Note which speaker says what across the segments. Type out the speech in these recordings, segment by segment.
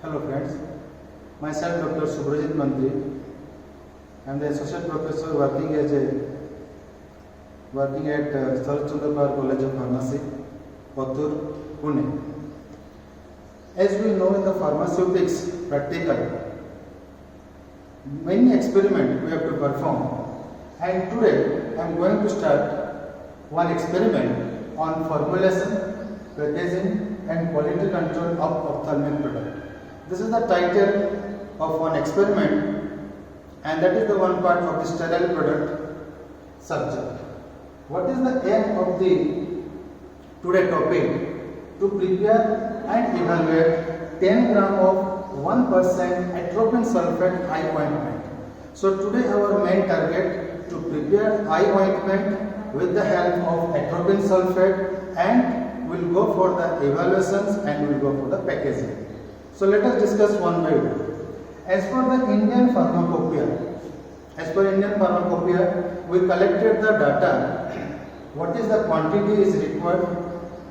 Speaker 1: Hello friends, myself Dr. Subhrajit Mantri. I am the associate professor working at Sarath Chandra Pawar College of Pharmacy, Pattur, Pune. As we know in the pharmaceutics practical, many experiments we have to perform, and today I am going to start one experiment on formulation, packaging and quality control of ophthalmic product. This is the title of one experiment, and that is the one part of the sterile product subject. What is the aim of the today topic? To prepare and evaluate 10 gram of 1% atropine sulfate eye ointment. So today our main target to prepare eye ointment with the help of atropine sulfate, and we'll go for the evaluations and we'll go for the packaging. So let us discuss one by one. As per the Indian Pharmacopoeia, we collected the data. What is the quantity is required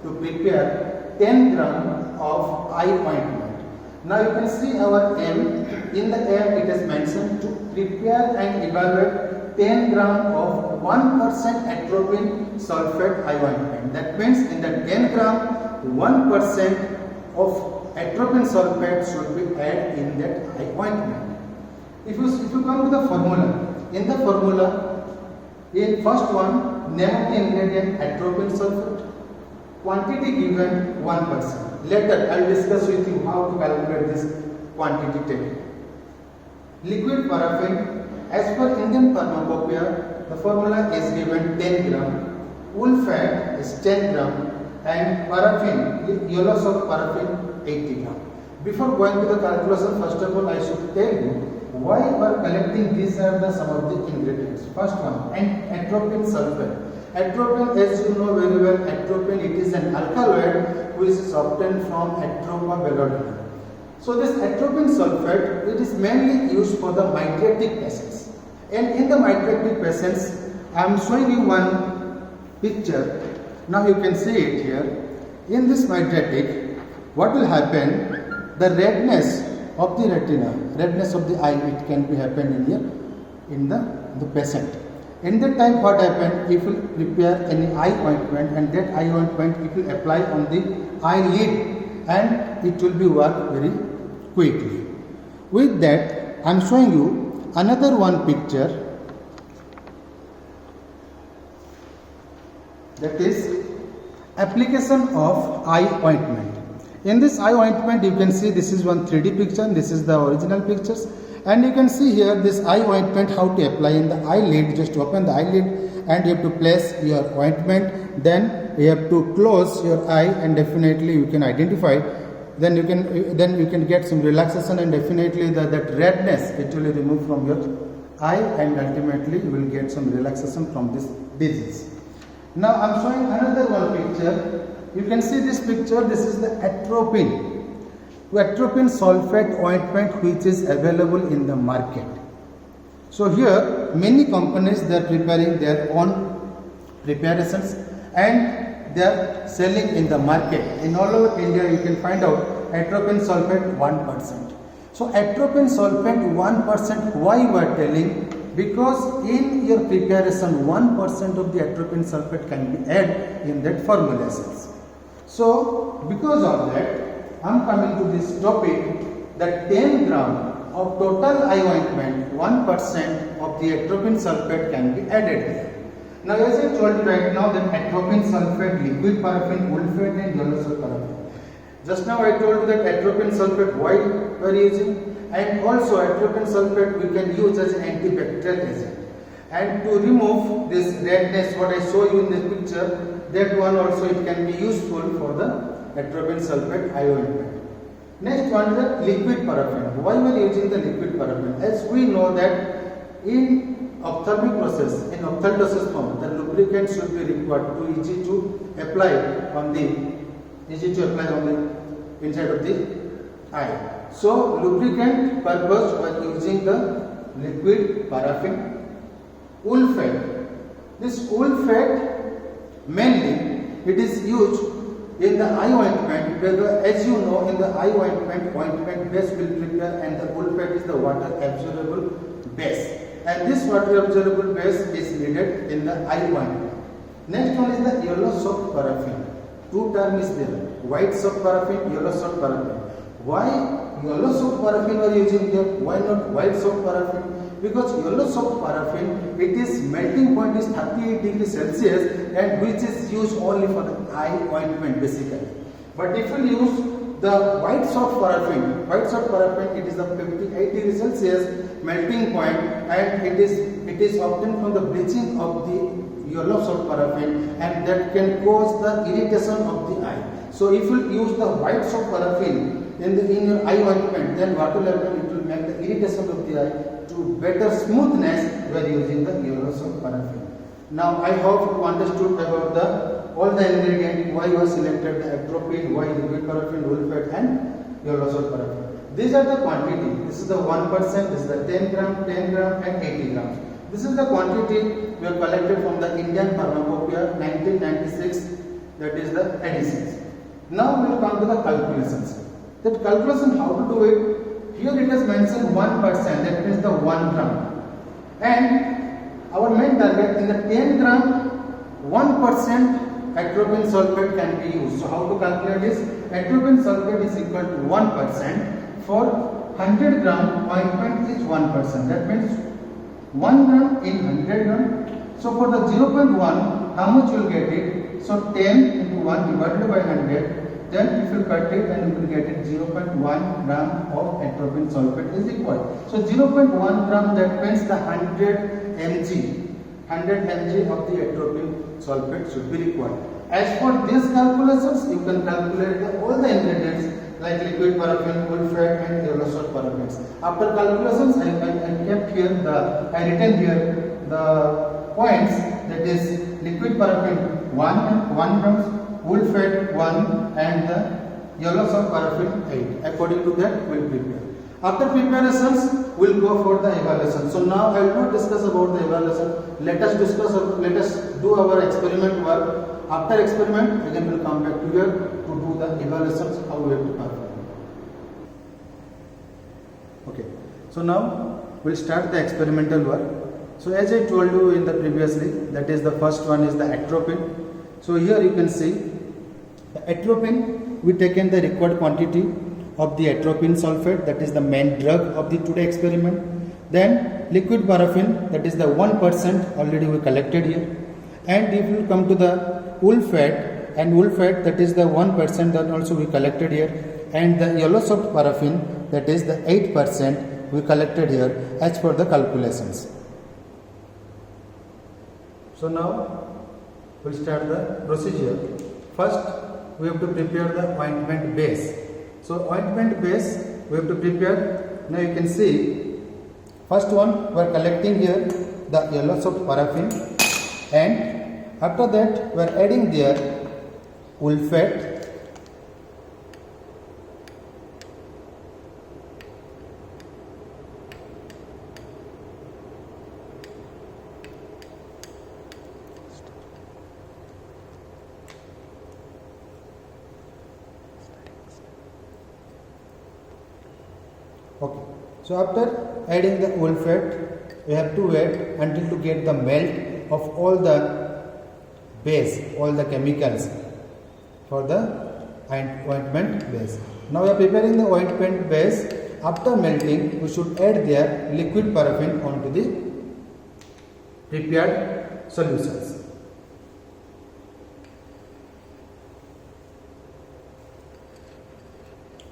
Speaker 1: to prepare 10 gram of eye ointment. Now you can see our aim. In the aim it is mentioned to prepare and evaluate 10 gram of 1% atropine sulfate eye ointment. That means in the 10 gram, 1% of atropine sulfate should be added in that eye ointment. If you come to the formula, in the formula, in first one, name of the ingredient atropine sulfate, quantity given 1%. Later I will discuss with you how to calculate this quantity table. Liquid paraffin, as per Indian Pharmacopoeia, the formula is given 10 gram, wool fat is 10 gram, and paraffin, yellows of paraffin 80 gram. Before going to the calculation, first of all I should tell you why we are collecting these are the some of the ingredients. First one, and atropine sulfate. Atropine, as you know very well, atropine it is an alkaloid which is obtained from Atropa bellodina. So this atropine sulfate, it is mainly used for the mydriatic patients. And in the mydriatic patients, I am showing you one picture. Now you can see it here. In this mydriatic, what will happen? The redness of the retina, redness of the eye, it can be happen in here in the patient. In that time, what happen? If you prepare any eye ointment, and that eye ointment it will apply on the eyelid, and it will be work very quickly. With that, I am showing you another one picture, that is application of eye ointment. In this eye ointment, you can see this is one 3D picture, and this is the original pictures, and you can see here this eye ointment how to apply in the eyelid. Just open the eyelid and you have to place your ointment, then you have to close your eye, and definitely you can identify, then you can get some relaxation, and definitely that redness it will remove from your eye, and ultimately you will get some relaxation from this disease. Now I am showing another one picture. You can see this picture. This is the atropine sulfate ointment which is available in the market. So here many companies they are preparing their own preparations, and they are selling in the market. In all over India you can find out atropine sulfate 1%. So atropine sulfate 1%, why we are telling? Because in your preparation 1% of the atropine sulfate can be added in that formulations. So because of that, I am coming to this topic that 10 gram of total eye ointment, 1% of the atropine sulfate can be added here. Now as I told you right now that atropine sulfate, liquid paraffin, wool fat and yellows of paraffin. Just now I told you that atropine sulfate why we are using, and also atropine sulfate we can use as an antibacterial agent. And to remove this redness, what I show you in this picture, that one also it can be useful for the atropine sulfate eye ointment. Next one is the liquid paraffin. Why we are using the liquid paraffin? As we know that in ophthalmic process, in ophthalmology form, the lubricant should be required to easy to apply on the inside of the eye. So lubricant purpose we are using the liquid paraffin. Wool fat. This wool fat mainly it is used in the eye ointment, as you know, in the eye ointment base will prepare, and the Ulfet is the water absorbable base, and this water absorbable base is needed in the eye ointment. Next one is the yellow soap paraffin. Two terms is there: white soap paraffin, yellow soap paraffin. Why yellow soap paraffin are using here? Why not white soap paraffin? Because yellow soap paraffin, its melting point is 38 degrees Celsius, and which is used only for the eye ointment basically. But if you use the white soap paraffin, it is the 58 degrees Celsius melting point, and it is obtained from the bleaching of the yellow soap paraffin, and that can cause the irritation of the eye. So if you use the white soap paraffin in your eye ointment, then what will happen? It will make the irritation of the eye to better smoothness by using the yellow soap paraffin. Now I hope you understood about all the ingredients, why you have selected the atropine, why liquid paraffin, Ulfet and yellow soap paraffin. These are the quantity. This is the 1%, this is the 10 gram and 80 grams. This is the quantity we have collected from the Indian Pharmacopoeia 1996, that is the editions. Now we will come to the calculations. That calculation, how to do it? Here it is mentioned 1%, that means the 1 gram. And our main target in the 10 gram, 1% atropine sulfate can be used. So how to calculate this? Atropine sulfate is equal to 1%. For 100 gram, ointment is 1%. That means 1 gram in 100 gram. So for the 0.1, how much you will get it? So 10 into 1 divided by 100. Then if you cut it, then you will get it 0.1 gram of atropine sulfate is equal. So 0.1 gram, that means the 100 mg of the atropine sulfate should be required. As for these calculations, you can calculate all the ingredients like liquid paraffin, Ulfet and yellow soap paraffins. After calculations, I written here the points, that is liquid paraffin 1 grams, Ulfet 1 and the yellow soap paraffin 8. According to that, we will prepare. After preparations, we will go for the evaluation. So now I will not discuss about the evaluation. Let us do our experiment work. After experiment, again we will come back to here to do the evaluations, how we have to perform. Okay. So now we will start the experimental work. So as I told you in the previously, that is the first one is the atropine. So here you can see the atropine, we taken the required quantity of the atropine sulfate, that is the main drug of the today experiment. Then liquid paraffin, that is the 1% already we collected here. And if you come to the Ulfet, that is the 1% that also we collected here. And the yellow soap paraffin, that is the 8% we collected here as per the calculations. So now we will start the procedure. First, we have to prepare the ointment base. So ointment base we have to prepare. Now you can see, first one we are collecting here the yellow soap paraffin, and after that we are adding there Ulfet, okay. So after adding the Ulfet, we have to wait until to get the melt of all the base, all the chemicals for the ointment base. Now we are preparing the ointment base. After melting, we should add their liquid paraffin onto the prepared solutions.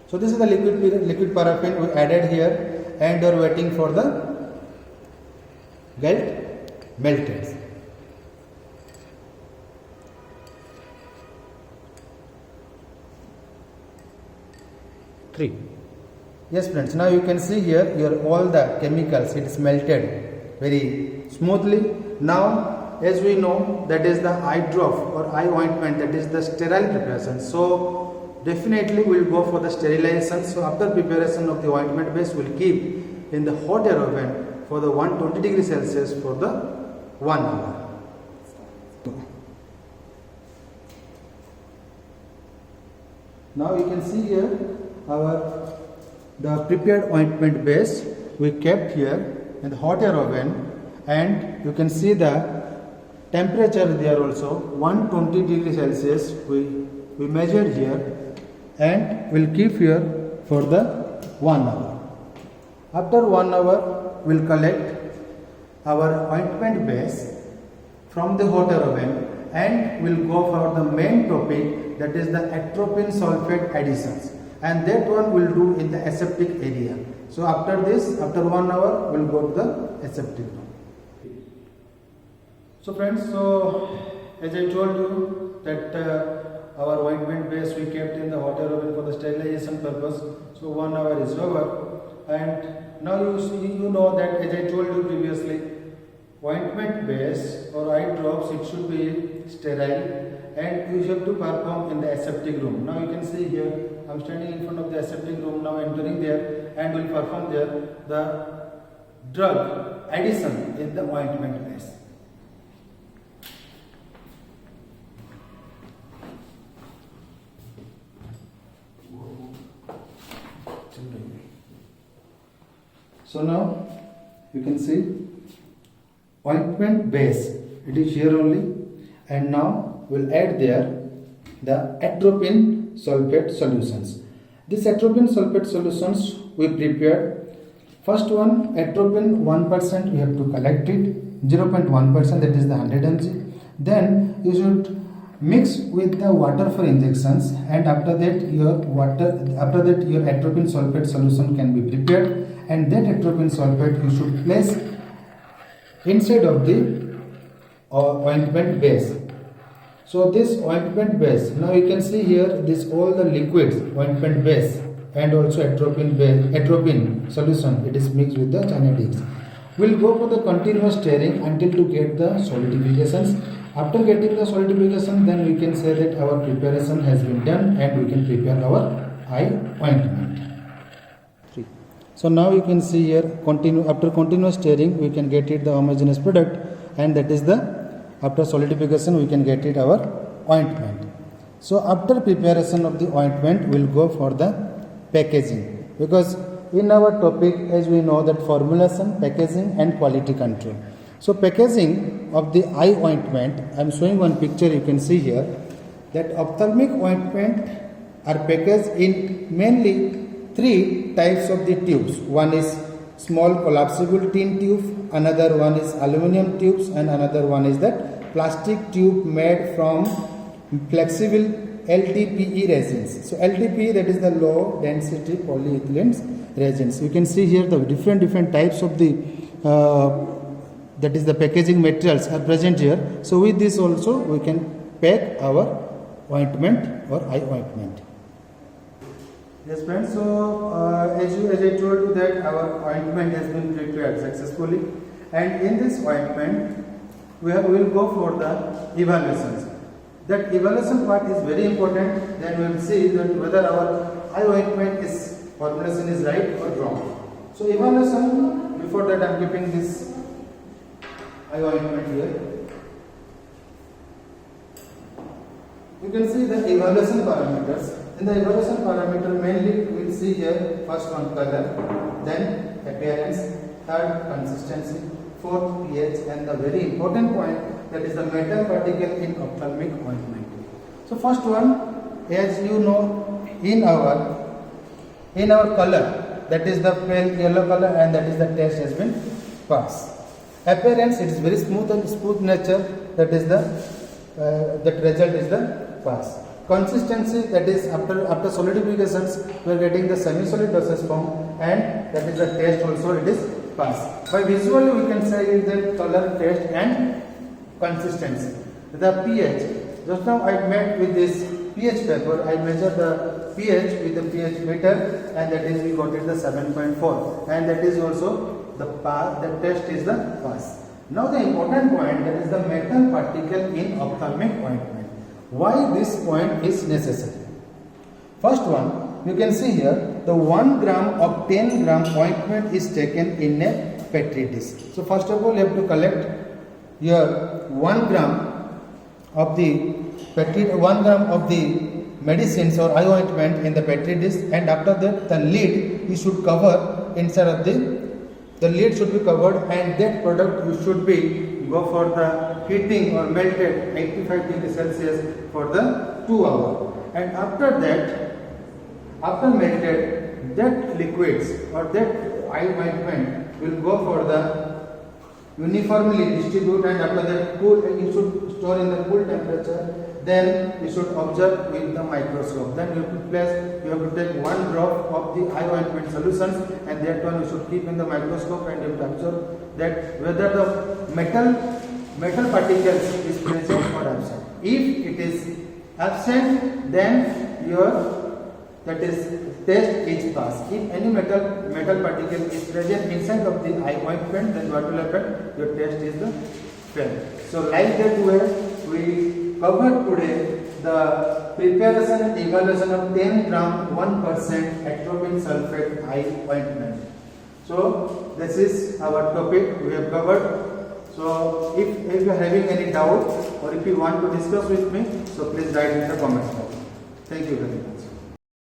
Speaker 1: So this is the liquid paraffin we added here, and we are waiting for the get melted. Yes friends, now you can see here all the chemicals, it is melted very smoothly. Now as we know, that is the eye drop or eye ointment, that is the sterile preparation. So definitely we will go for the sterilization. So after preparation of the ointment base, we will keep in the hot air oven for the 120 degrees Celsius for the 1 hour. Now you can see here the prepared ointment base we kept here in the hot air oven, and you can see the temperature there also 120 degrees Celsius we measured here, and we'll keep here for the 1 hour. After 1 hour we'll collect our ointment base from the hot air oven, and we'll go for the main topic, that is the atropine sulfate additions, and that one we'll do in the aseptic area. So after this, after 1 hour, we'll go to the aseptic room. So friends, as I told you that our ointment base we kept in the hot air oven for the sterilization purpose. So 1 hour is over, and now you know that, as I told you previously, ointment base or eye drops, it should be sterile, and you have to perform in the aseptic room. Now you can see here, I am standing in front of the aseptic room, now entering there, and will perform there the drug addition in the ointment base. So now you can see ointment base, it is here only, and now we'll add there the atropine sulfate solutions. This atropine sulfate solutions we prepared. First one, atropine 1% we have to collect it, 0.1%, that is the 100 mg. Then you should mix with the water for injections, and after that your atropine sulfate solution can be prepared, and that atropine sulfate you should place inside of the ointment base. So this ointment base, now you can see here this all the liquids, ointment base and also atropine solution, it is mixed with the kinetics. We'll go for the continuous stirring until to get the solidifications. After getting the solidification, then we can say that our preparation has been done and we can prepare our eye ointment. So now you can see here, after continuous stirring we can get it the homogeneous product, and that is after solidification we can get it our ointment. So after preparation of the ointment, we'll go for the packaging, because in our topic, as we know, that formulation, packaging and quality control. So packaging of the eye ointment, I am showing one picture, you can see here that ophthalmic ointment are packaged in mainly 3 types of the tubes. One is small collapsible tin tube, another one is aluminum tubes, and another one is that plastic tube made from flexible LDPE resins. So LDPE, that is the low density polyethylene resins. You can see here the different types of the that is the packaging materials are present here. So with this also we can pack our ointment or eye ointment. Yes friends, so as I told you that our ointment has been prepared successfully, and in this ointment we will go for the evaluations. That evaluation part is very important. Then we will see that whether our eye ointment formulation is right or wrong. So evaluation, before that I am keeping this eye ointment here. You can see the evaluation parameters. In the evaluation parameter, mainly we will see here first one color, then appearance, third consistency, fourth pH, and the very important point, that is the metal particle in ophthalmic ointment. So first one, as you know, in our color, that is the pale yellow color, and that is the test has been passed. Appearance, it is very smooth nature, that is that result is the pass. Consistency, that is after solidifications we are getting the semi-solid dosage form, and that is the test also, it is pass. By visually we can say that color, taste and consistency. The pH, just now I made with this pH paper, I measured the pH with the pH meter, and that is we got it the 7.4, and that is also the pass, the test is the pass. Now the important point, that is the metal particle in ophthalmic ointment. Why this point is necessary? First one, you can see here the 1 gram of 10 gram ointment is taken in a petri dish. So first of all you have to collect your 1 gram of the medicines or eye ointment in the petri dish, and after that the lid you should cover inside of the lid should be covered, and that product you should be go for the heating or melted 85 degrees Celsius for the 2 hours, and after melted, that liquids or that eye ointment will go for the uniformly distribute, and after that cool, and you should store in the cool temperature. Then you should observe with the microscope. Then you have to take one drop of the eye ointment solutions, and that one you should keep in the microscope, and you have to observe that whether the metal particles is present or absent. If it is absent, then your test is passed. If any metal particle is present inside of the eye ointment, then what will happen? Your test is the failed. So like that way we covered today the preparation and evaluation of 10 gram 1% atropine sulfate eye ointment. So this is our topic we have covered. So if you are having any doubt or if you want to discuss with me, so please write in the comments box. Thank you very much.